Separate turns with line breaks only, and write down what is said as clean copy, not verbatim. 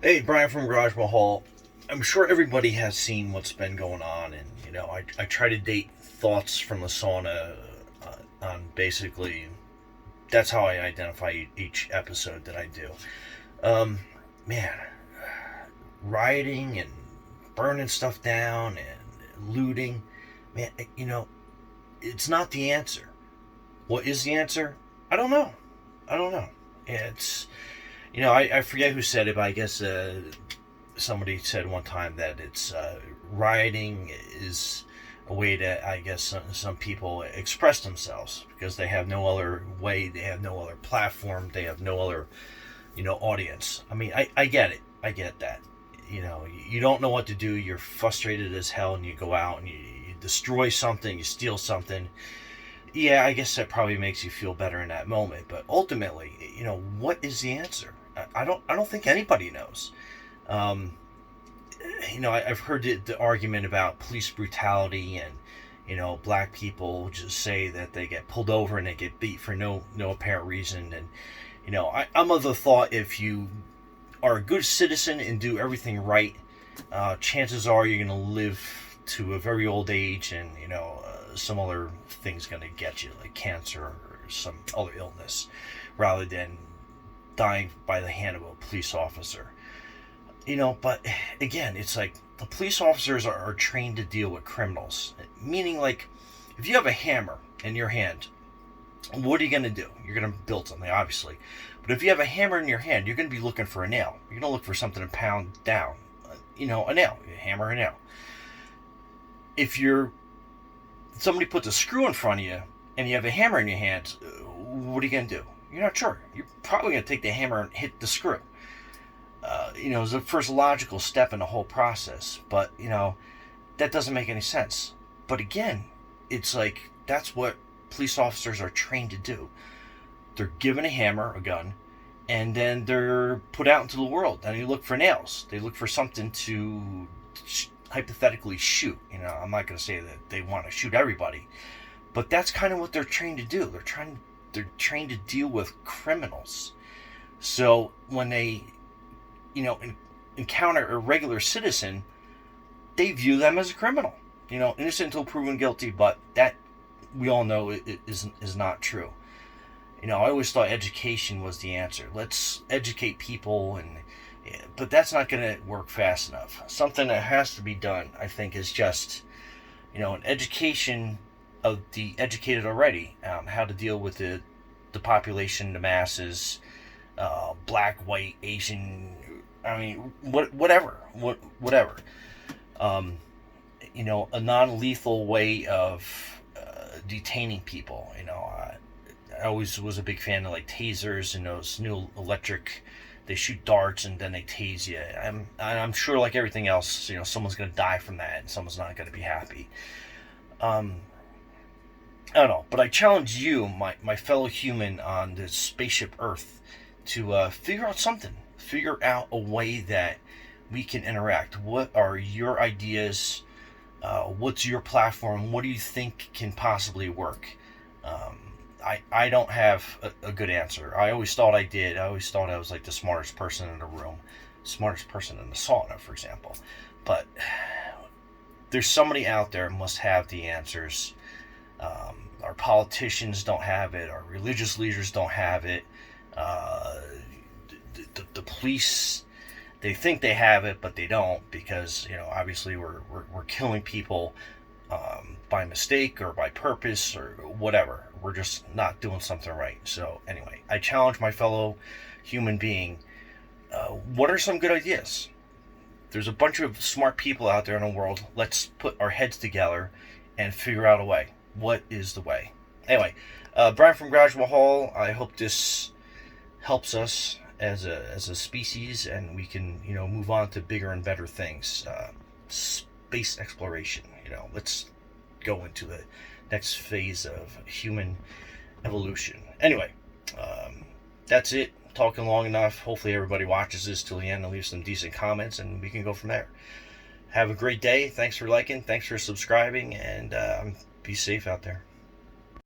Hey, Brian from Garage Mahal. I'm sure everybody has seen what's been going on, and I try to date thoughts from the sauna on basically that's how I identify each episode that I do. Um, Man, rioting and burning stuff down and looting, man, it's not the answer. What is the answer? I don't know. I don't know. It's I forget who said it, but I guess somebody said one time that it's rioting is a way to, I guess, some people express themselves because they have no other way, they have no other platform, they have no other, audience. I mean, I get it. I get that. You don't know what to do. You're frustrated as hell, and you go out and you destroy something, you steal something. Yeah, I guess that probably makes you feel better in that moment. But ultimately, what is the answer? I don't think anybody knows. Um, I've heard the argument about police brutality and black people just say that they get pulled over and they get beat for no apparent reason. And I'm of the thought if you are a good citizen and do everything right, chances are you're going to live to a very old age, and some other thing's going to get you, like cancer or some other illness, rather than dying by the hand of a police officer. But again, it's like the police officers are trained to deal with criminals. Meaning, like, if you have a hammer in your hand, what are you going to do? You're going to build something, obviously. But if you have a hammer in your hand, you're going to be looking for a nail. You're going to look for something to pound down. A nail, a hammer, a nail. If somebody puts a screw in front of you and you have a hammer in your hand, what are you going to do? You're not sure. You're probably going to take the hammer and hit the screw. Is the first logical step in the whole process. But, that doesn't make any sense. But again, it's like that's what police officers are trained to do. They're given a hammer, a gun, and then they're put out into the world. And they look for nails. They look for something to hypothetically shoot. I'm not going to say that they want to shoot everybody. But that's kind of what they're trained to do. They're trained to deal with criminals. So when they encounter a regular citizen, they view them as a criminal. Innocent until proven guilty, but that we all know it is not true. I always thought education was the answer. Let's educate people, but that's not going to work fast enough. Something that has to be done, I think, is just an education of the educated already, how to deal with the population, the masses, black, white, Asian. I mean, whatever. A non-lethal way of detaining people. I always was a big fan of like tasers and those new electric. They shoot darts and then they tase you. I'm sure, like everything else, someone's gonna die from that, and someone's not gonna be happy. I don't know, but I challenge you, my fellow human on this spaceship Earth, to figure out something. Figure out a way that we can interact. What are your ideas? What's your platform? What do you think can possibly work? I don't have a good answer. I always thought I did. I always thought I was like the smartest person in the room, smartest person in the sauna, for example. But there's somebody out there who must have the answers. Our politicians don't have it. Our religious leaders don't have it. The police, they think they have it, but they don't, because obviously we're killing people by mistake or by purpose or whatever. We're just not doing something right. So anyway, I challenge my fellow human being. What are some good ideas? There's a bunch of smart people out there in the world. Let's put our heads together and figure out a way. What is the way? Anyway, Brian from Garage Mahal. I hope this helps us as a species, and we can move on to bigger and better things. Space exploration. Let's go into the next phase of human evolution. Anyway, that's it. Talking long enough. Hopefully everybody watches this till the end and leaves some decent comments, and we can go from there. Have a great day. Thanks for liking. Thanks for subscribing, and be safe out there.